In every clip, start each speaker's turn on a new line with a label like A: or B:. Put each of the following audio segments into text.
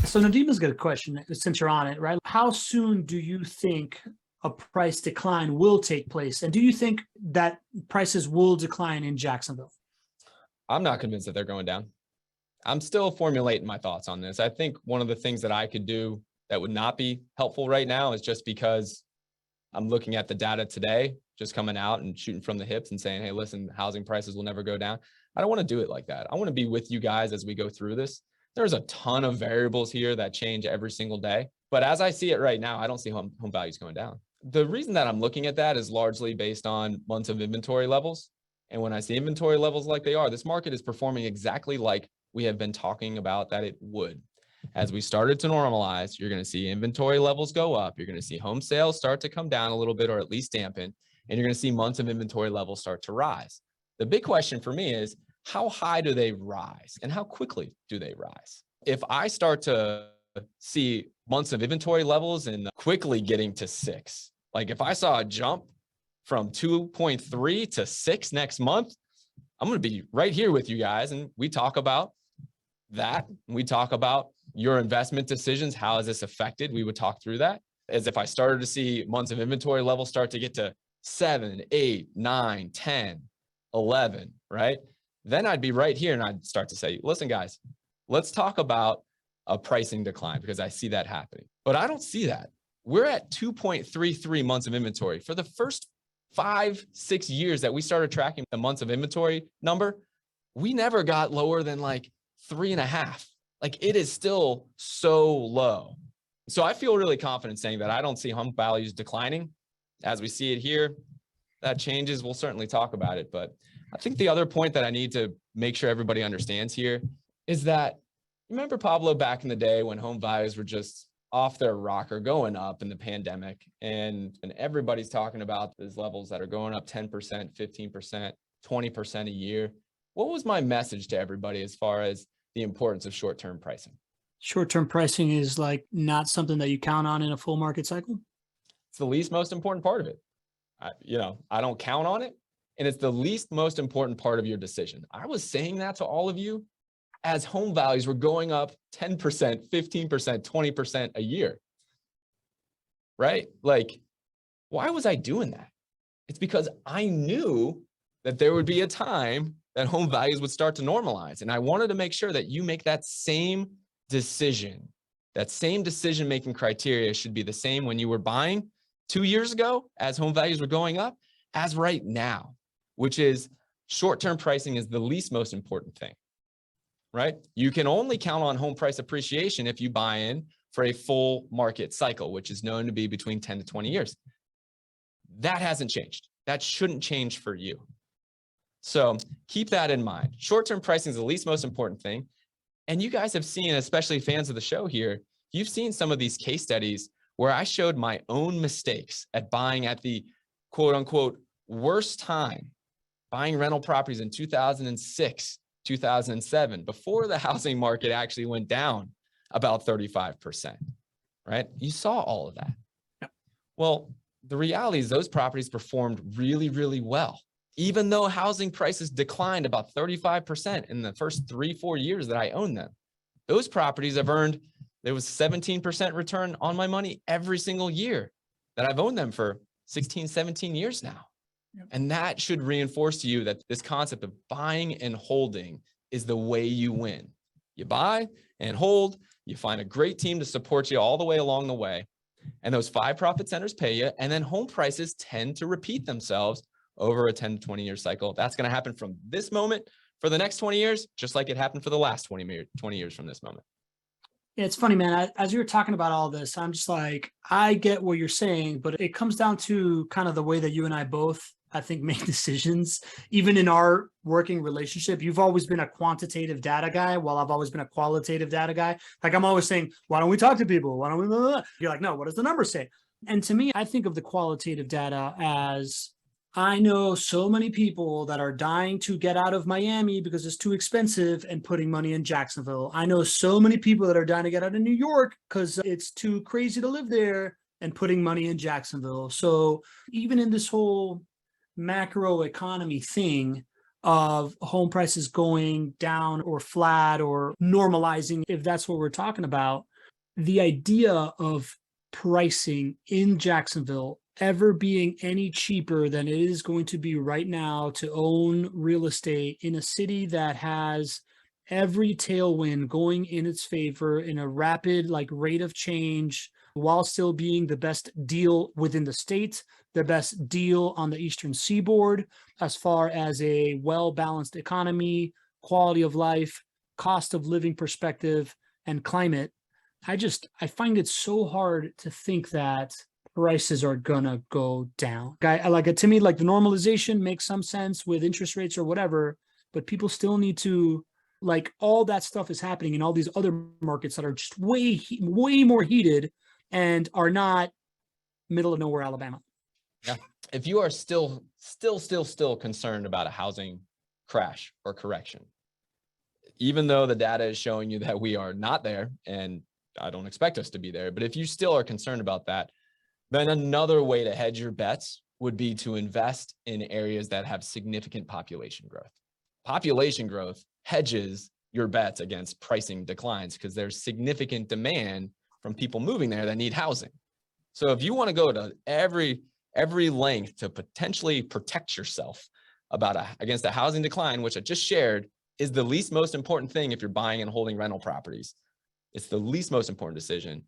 A: So Nadima's got a question since you're on it, right? How soon do you think a price decline will take place? And do you think that prices will decline in Jacksonville?
B: I'm not convinced that they're going down. I'm still formulating my thoughts on this. I think one of the things that I could do that would not be helpful right now is just because I'm looking at the data today, just coming out and shooting from the hips and saying, hey, listen, housing prices will never go down. I don't want to do it like that. I want to be with you guys as we go through this. There's a ton of variables here that change every single day. But as I see it right now, I don't see home values going down. The reason that I'm looking at that is largely based on months of inventory levels. And when I see inventory levels like they are, this market is performing exactly like we have been talking about that it would. As we started to normalize, you're going to see inventory levels go up. You're going to see home sales start to come down a little bit or at least dampen. And you're going to see months of inventory levels start to rise. The big question for me is, how high do they rise and how quickly do they rise? If I start to see months of inventory levels and quickly getting to 6, like if I saw a jump from 2.3 to 6 next month, I'm going to be right here with you guys. And we talk about that. We talk about your investment decisions. How has this affected? We would talk through that. As if I started to see months of inventory levels start to get to 7, 8, 9, 10, 11, right? Then I'd be right here and I'd start to say, listen, guys, let's talk about a pricing decline because I see that happening. But I don't see that. We're at 2.33 months of inventory. For the first 5, 6 years that we started tracking the months of inventory number, we never got lower than like 3.5. Like it is still so low. So I feel really confident saying that I don't see home values declining. As we see it here, that changes. We'll certainly talk about it. But I think the other point that I need to make sure everybody understands here is that, remember, Pablo, back in the day when home values were just off their rocker going up in the pandemic, and everybody's talking about these levels that are going up 10%, 15%, 20% a year. What was my message to everybody as far as the importance of short-term pricing?
A: Short-term pricing is like not something that you count on in a full market cycle?
B: It's the least most important part of it. I don't count on it. And it's the least most important part of your decision. I was saying that to all of you as home values were going up 10%, 15%, 20% a year, right? Like, why was I doing that? It's because I knew that there would be a time that home values would start to normalize. And I wanted to make sure that you make that same decision. That same decision-making criteria should be the same when you were buying 2 years ago as home values were going up as right now, which is short-term pricing is the least most important thing, right? You can only count on home price appreciation if you buy in for a full market cycle, which is known to be between 10 to 20 years. That hasn't changed. That shouldn't change for you. So keep that in mind. Short-term pricing is the least most important thing. And you guys have seen, especially fans of the show here, you've seen some of these case studies where I showed my own mistakes at buying at the quote unquote worst time, buying rental properties in 2006, 2007, before the housing market actually went down about 35%, right? You saw all of that.
A: Yep.
B: Well, the reality is those properties performed really, really well. Even though housing prices declined about 35% in the first 3-4 years that I owned them, those properties have earned, there was 17% return on my money every single year that I've owned them for 16, 17 years now.
A: Yep.
B: And that should reinforce to you that this concept of buying and holding is the way you win. You buy and hold, you find a great team to support you all the way along the way. And those 5 profit centers pay you. And then home prices tend to repeat themselves over a 10 to 20 year cycle. That's going to happen from this moment for the next 20 years, just like it happened for the last 20 years from this moment.
A: Yeah, it's funny, man. As you were talking about all this, I'm just like, I get what you're saying, but it comes down to kind of the way that you and I both, I think, make decisions. Even in our working relationship, you've always been a quantitative data guy, while I've always been a qualitative data guy. Like I'm always saying, why don't we talk to people? Why don't we? Blah, blah, blah. You're like, no, what does the number say? And to me, I think of the qualitative data as, I know so many people that are dying to get out of Miami because it's too expensive and putting money in Jacksonville. I know so many people that are dying to get out of New York because it's too crazy to live there and putting money in Jacksonville. So even in this whole macro economy thing of home prices going down or flat or normalizing, if that's what we're talking about, the idea of pricing in Jacksonville ever being any cheaper than it is going to be right now to own real estate in a city that has every tailwind going in its favor in a rapid like rate of change while still being the best deal within the state, the best deal on the eastern seaboard as far as a well-balanced economy, quality of life, cost of living perspective, and climate. I find it so hard to think that prices are gonna go down. I like it to me, like the normalization makes some sense with interest rates or whatever, but people still need to like all that stuff is happening in all these other markets that are just way more heated and are not middle of nowhere Alabama.
B: Yeah. If you are still concerned about a housing crash or correction, even though the data is showing you that we are not there, and I don't expect us to be there, but if you still are concerned about that, then another way to hedge your bets would be to invest in areas that have significant population growth. Population growth hedges your bets against pricing declines because there's significant demand from people moving there that need housing. So if you want to go to every length to potentially protect yourself against a housing decline, which I just shared, is the least most important thing if you're buying and holding rental properties. It's the least most important decision.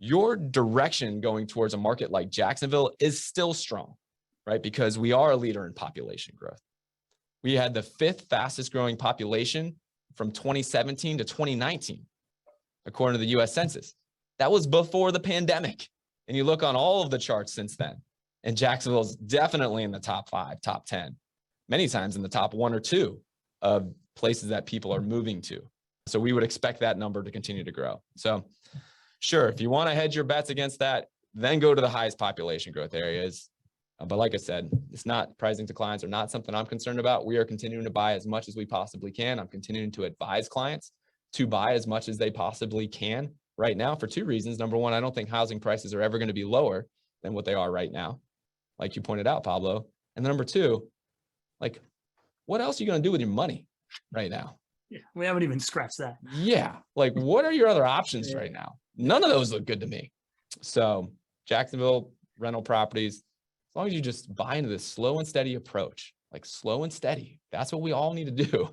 B: Your direction going towards a market like Jacksonville is still strong, right? Because we are a leader in population growth. We had the 5th fastest growing population from 2017 to 2019, according to the US Census. That was before the pandemic. And you look on all of the charts since then, and Jacksonville's definitely in the top 5, top 10, many times in the top 1 or 2 of places that people are moving to. So we would expect that number to continue to grow. So sure, if you want to hedge your bets against that, then go to the highest population growth areas. But like I said, it's not pricing declines are not something I'm concerned about. We are continuing to buy as much as we possibly can. I'm continuing to advise clients to buy as much as they possibly can right now for 2 reasons. Number one, I don't think housing prices are ever going to be lower than what they are right now, like you pointed out, Pablo. And number 2, like, what else are you going to do with your money right now?
A: Yeah, we haven't even scratched that.
B: Yeah. Like, what are your other options right now? None of those look good to me. So Jacksonville rental properties, as long as you just buy into this slow and steady approach, like slow and steady, that's what we all need to do,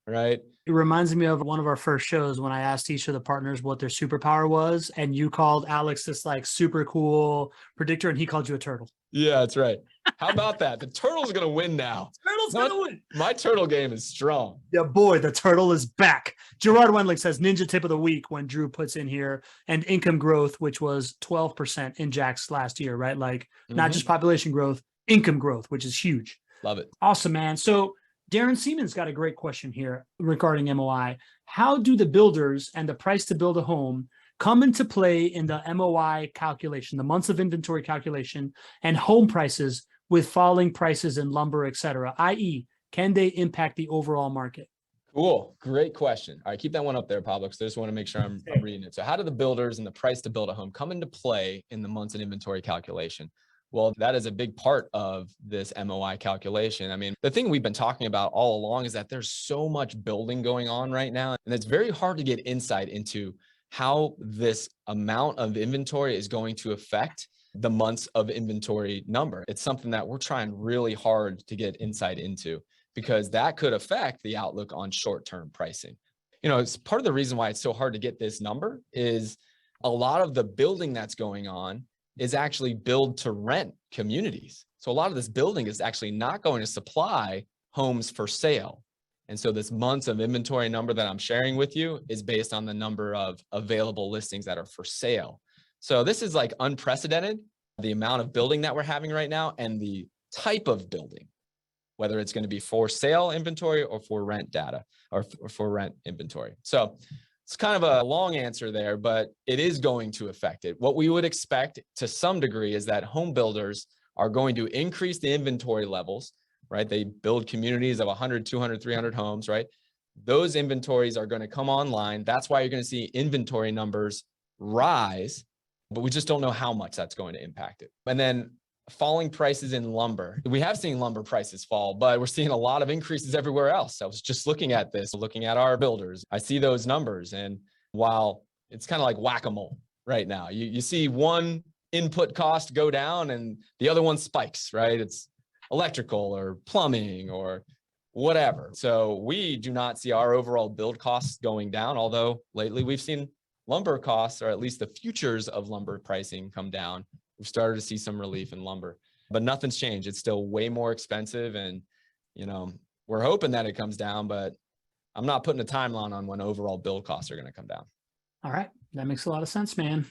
B: right?
A: It reminds me of one of our first shows when I asked each of the partners what their superpower was, and you called Alex this like super cool predictor, and he called you a turtle.
B: Yeah, that's right. How about that? The turtle's going to win now.
A: Turtle's going to win.
B: My turtle game is strong.
A: Yeah, boy, the turtle is back. Gerard Wendling says ninja tip of the week when Drew puts in here, and income growth, which was 12% in Jax last year, right? Like not just population growth, income growth, which is huge.
B: Love it.
A: Awesome, man. So Darren Siemens got a great question here regarding MOI. How do the builders and the price to build a home come into play in the MOI calculation, the months of inventory calculation, and home prices with falling prices in lumber, et cetera, i.e., can they impact the overall market?
B: Cool. Great question. All right, keep that one up there, Pablo, because I just want to make sure I'm reading it. So how do the builders and the price to build a home come into play in the months of inventory calculation? Well, that is a big part of this MOI calculation. I mean, the thing we've been talking about all along is that there's so much building going on right now, and it's very hard to get insight into how this amount of inventory is going to affect the months of inventory number. It's something that we're trying really hard to get insight into because that could affect the outlook on short-term pricing. You know, it's part of the reason why it's so hard to get this number is a lot of the building that's going on is actually build to rent communities. So a lot of this building is actually not going to supply homes for sale. And so this months of inventory number that I'm sharing with you is based on the number of available listings that are for sale. So this is like unprecedented, the amount of building that we're having right now and the type of building, whether it's going to be for sale inventory or for rent data or for rent inventory. So it's kind of a long answer there, but it is going to affect it. What we would expect to some degree is that home builders are going to increase the inventory levels, right? They build communities of 100, 200, 300 homes, right? Those inventories are going to come online. That's why you're going to see inventory numbers rise, but we just don't know how much that's going to impact it. And then falling prices in lumber. We have seen lumber prices fall, but we're seeing a lot of increases everywhere else. I was just looking at this, looking at our builders. I see those numbers. And while it's kind of like whack-a-mole, right now. You see one input cost go down and the other one spikes, right? It's electrical or plumbing or whatever. So we do not see our overall build costs going down, although lately we've seen lumber costs, or at least the futures of lumber pricing, come down. We've started to see some relief in lumber, but nothing's changed. It's still way more expensive, and we're hoping that it comes down, but I'm not putting a timeline on when overall build costs are going to come down.
A: All right. That makes a lot of sense, man.